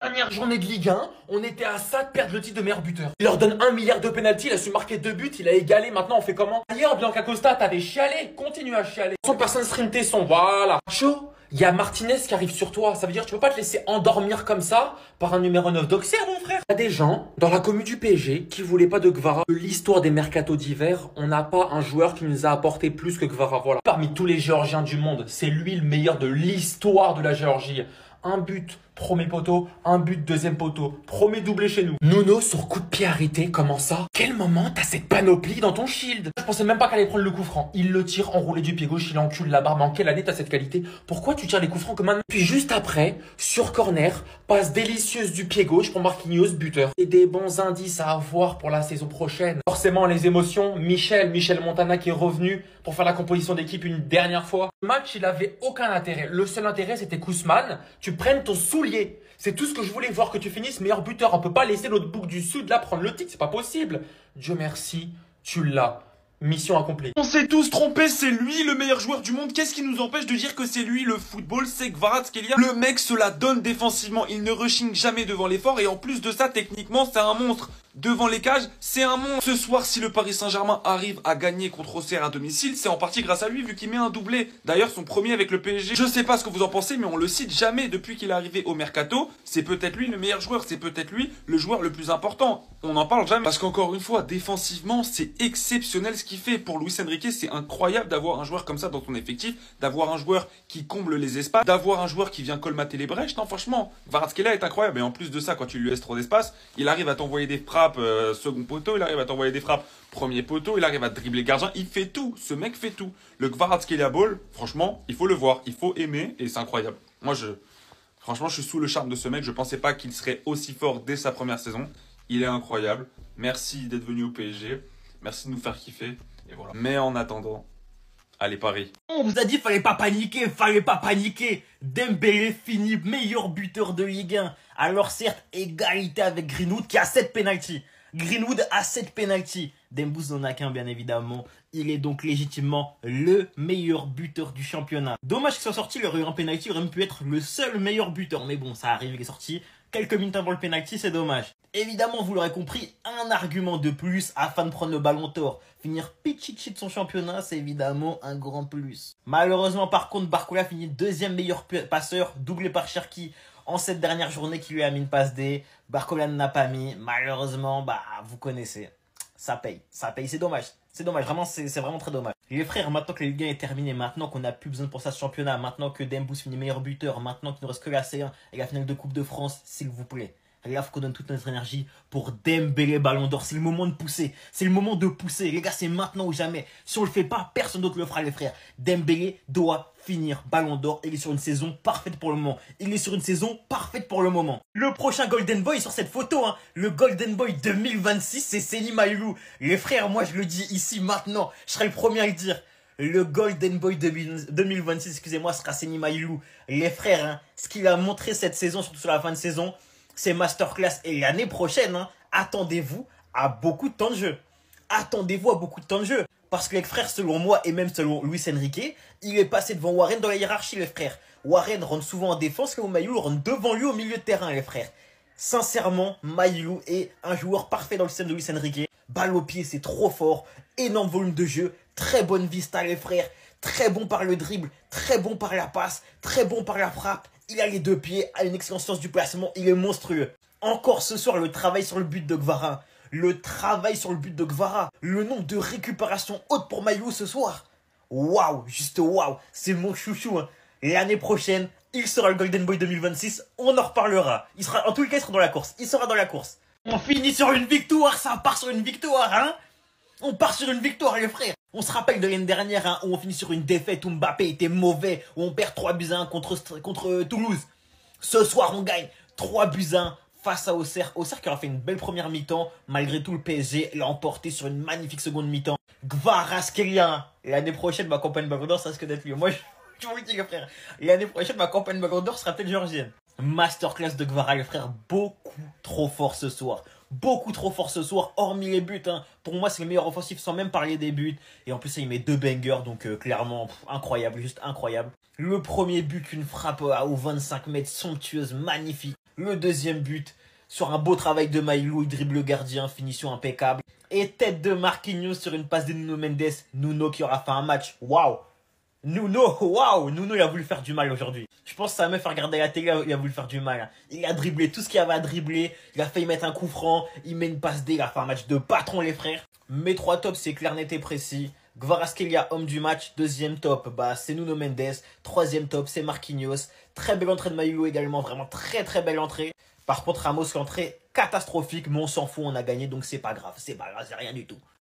Dernière journée de Ligue 1, on était à ça de perdre le titre de meilleur buteur. Il leur donne 1 milliard de pénalty, il a su marquer 2 buts, il a égalé, maintenant on fait comment? D'ailleurs, Bianca Costa, t'avais chialé, continue à chialer. Son personne stream tes sons, voilà. Chaud, il y a Martinez qui arrive sur toi, ça veut dire que tu peux pas te laisser endormir comme ça par un numéro 9 d'Auxerre, mon frère. Il y a des gens dans la commu du PSG qui voulaient pas de Gvara. De l'histoire des mercatos d'hiver, on n'a pas un joueur qui nous a apporté plus que Gvara, voilà. Parmi tous les Géorgiens du monde, c'est lui le meilleur de l'histoire de la Géorgie. Un but, premier poteau, un but, deuxième poteau, premier doublé chez nous. Nuno sur coup de pied arrêté, comment ça? Quel moment t'as cette panoplie dans ton shield? Je pensais même pas qu'elle allait prendre le coup franc. Il le tire enroulé du pied gauche, il encule la barre. Mais en quelle année t'as cette qualité? Pourquoi tu tires les coups francs comme un... Puis juste après, sur corner, passe délicieuse du pied gauche pour Marquinhos, buteur. Et des bons indices à avoir pour la saison prochaine. Forcément, les émotions, Michel Montana qui est revenu pour faire la composition d'équipe une dernière fois. Le match, il avait aucun intérêt. Le seul intérêt, c'était qu'Ousmane, tu prennes ton soulier. C'est tout ce que je voulais voir, que tu finisses meilleur buteur. On peut pas laisser l'autre bouc du Sud là prendre le titre, c'est pas possible. Dieu merci, tu l'as. Mission accomplie. On s'est tous trompés, c'est lui le meilleur joueur du monde. Qu'est-ce qui nous empêche de dire que c'est lui le football? C'est Kvaratskhelia. Le mec se la donne défensivement, il ne rushing jamais devant l'effort. Et en plus de ça, techniquement, c'est un monstre. Devant les cages, c'est un monstre. Ce soir, si le Paris Saint-Germain arrive à gagner contre Auxerre à domicile, c'est en partie grâce à lui, vu qu'il met un doublé. D'ailleurs, son premier avec le PSG. Je sais pas ce que vous en pensez, mais on le cite jamais depuis qu'il est arrivé au Mercato. C'est peut-être lui le meilleur joueur, c'est peut-être lui le joueur le plus important. On n'en parle jamais. Parce qu'encore une fois, défensivement, c'est exceptionnel ce qu'il fait. Pour Luis Enrique, c'est incroyable d'avoir un joueur comme ça dans son effectif, d'avoir un joueur qui comble les espaces, d'avoir un joueur qui vient colmater les brèches. Non, franchement, Kvaratskhelia est incroyable. Et en plus de ça, quand tu lui laisses trop d'espace, il arrive à t'envoyer des frappes second poteau, il arrive à t'envoyer des frappes premier poteau, il arrive à dribbler gardien, il fait tout, ce mec fait tout. Le Kvaratskhelia Ball, franchement, il faut le voir, il faut aimer et c'est incroyable. Franchement, je suis sous le charme de ce mec, je pensais pas qu'il serait aussi fort dès sa première saison. Il est incroyable. Merci d'être venu au PSG, merci de nous faire kiffer et voilà. Mais en attendant, allez Paris. On vous a dit fallait pas paniquer, fallait pas paniquer. Dembélé fini meilleur buteur de Ligue 1. Alors certes, égalité avec Greenwood qui a 7 pénaltys. Greenwood a 7 pénaltys. Dembous n'en a qu'un bien évidemment. Il est donc légitimement le meilleur buteur du championnat. Dommage qu'il soit sorti, il aurait eu un pénalty, il aurait même pu être le seul meilleur buteur. Mais bon, ça arrive, il est sorti. Quelques minutes avant le pénalty, c'est dommage. Évidemment, vous l'aurez compris, un argument de plus afin de prendre le ballon d'or. Finir pichichi de son championnat, c'est évidemment un grand plus. Malheureusement, par contre, Barcola finit deuxième meilleur passeur, doublé par Cherki en cette dernière journée qui lui a mis une passe D. Barcola n'a pas mis. Malheureusement, vous connaissez. Ça paye, c'est dommage. C'est dommage, vraiment, c'est vraiment très dommage. Les frères, maintenant que la Ligue 1 est terminée, maintenant qu'on n'a plus besoin pour ça ce championnat, maintenant que Dembous finit meilleur buteur, maintenant qu'il ne reste que la C1 et la finale de Coupe de France, s'il vous plaît. Les gars, faut qu'on donne toute notre énergie pour Dembélé Ballon d'Or. C'est le moment de pousser. C'est le moment de pousser. Les gars, c'est maintenant ou jamais. Si on le fait pas, personne d'autre le fera, les frères. Dembélé doit finir Ballon d'Or. Il est sur une saison parfaite pour le moment. Il est sur une saison parfaite pour le moment. Le prochain Golden Boy sur cette photo, le Golden Boy 2026, c'est Seny Mailou. Les frères, moi, je le dis ici maintenant. Je serai le premier à le dire. Le Golden Boy 2026, excusez-moi, sera Seny Mailou. Les frères, ce qu'il a montré cette saison, surtout sur la fin de saison, c'est masterclass. Et l'année prochaine, attendez-vous à beaucoup de temps de jeu. Attendez-vous à beaucoup de temps de jeu. Parce que les frères, selon moi, et même selon Luis Enrique, il est passé devant Warren dans la hiérarchie, les frères. Warren rentre souvent en défense, Léo Mailou rentre devant lui au milieu de terrain, les frères. Sincèrement, Mailou est un joueur parfait dans le système de Luis Enrique. Balle au pied, c'est trop fort. Énorme volume de jeu. Très bonne vista, les frères. Très bon par le dribble. Très bon par la passe. Très bon par la frappe. Il a les deux pieds, a une excellente sens du placement, il est monstrueux. Encore ce soir, le travail sur le but de Gvara. Le travail sur le but de Gvara. Le nombre de récupérations hautes pour Mailou ce soir. Waouh, juste waouh, c'est mon chouchou. L'année prochaine, il sera le Golden Boy 2026, on en reparlera. En tout cas, il sera dans la course. Il sera dans la course. On finit sur une victoire, ça part sur une victoire, On part sur une victoire, les frères. On se rappelle de l'année dernière, où on finit sur une défaite, où Mbappé était mauvais, où on perd 3-1 contre Toulouse. Ce soir, on gagne 3-1 face à Auxerre. Auxerre qui aura fait une belle première mi-temps. Malgré tout, le PSG l'a emporté sur une magnifique seconde mi-temps. Kvaratskhelia, l'année prochaine, ma campagne Ballon d'Or, ça risque d'être lui. Moi, je vous le dis, les frères. L'année prochaine, ma campagne Ballon d'Or sera peut-être géorgienne. Masterclass de Gvara, les frères. Beaucoup trop fort ce soir. Beaucoup trop fort ce soir, hormis les buts. Pour moi, c'est le meilleur offensif sans même parler des buts. Et en plus, il met 2 bangers, donc clairement, incroyable, juste incroyable. Le premier but, une frappe aux 25 mètres, somptueuse, magnifique. Le deuxième but, sur un beau travail de Maïlou, il dribble le gardien, finition impeccable. Et tête de Marquinhos sur une passe de Nuno Mendes. Nuno qui aura fait un match. Waouh! Nuno, il a voulu faire du mal aujourd'hui. Je pense que ça m'a fait regarder la télé, il a voulu faire du mal. Il a dribblé tout ce qu'il y avait à dribbler. Il a failli mettre un coup franc. Il met une passe D, il a fait un match de patron, les frères. Mes 3 tops, c'est clair, net et précis. Kvaratskhelia, homme du match. Deuxième top, c'est Nuno Mendes. Troisième top, c'est Marquinhos. Très belle entrée de Maïlou également, vraiment très très belle entrée. Par contre, Ramos, l'entrée catastrophique, mais on s'en fout, on a gagné, donc c'est pas grave, c'est rien du tout.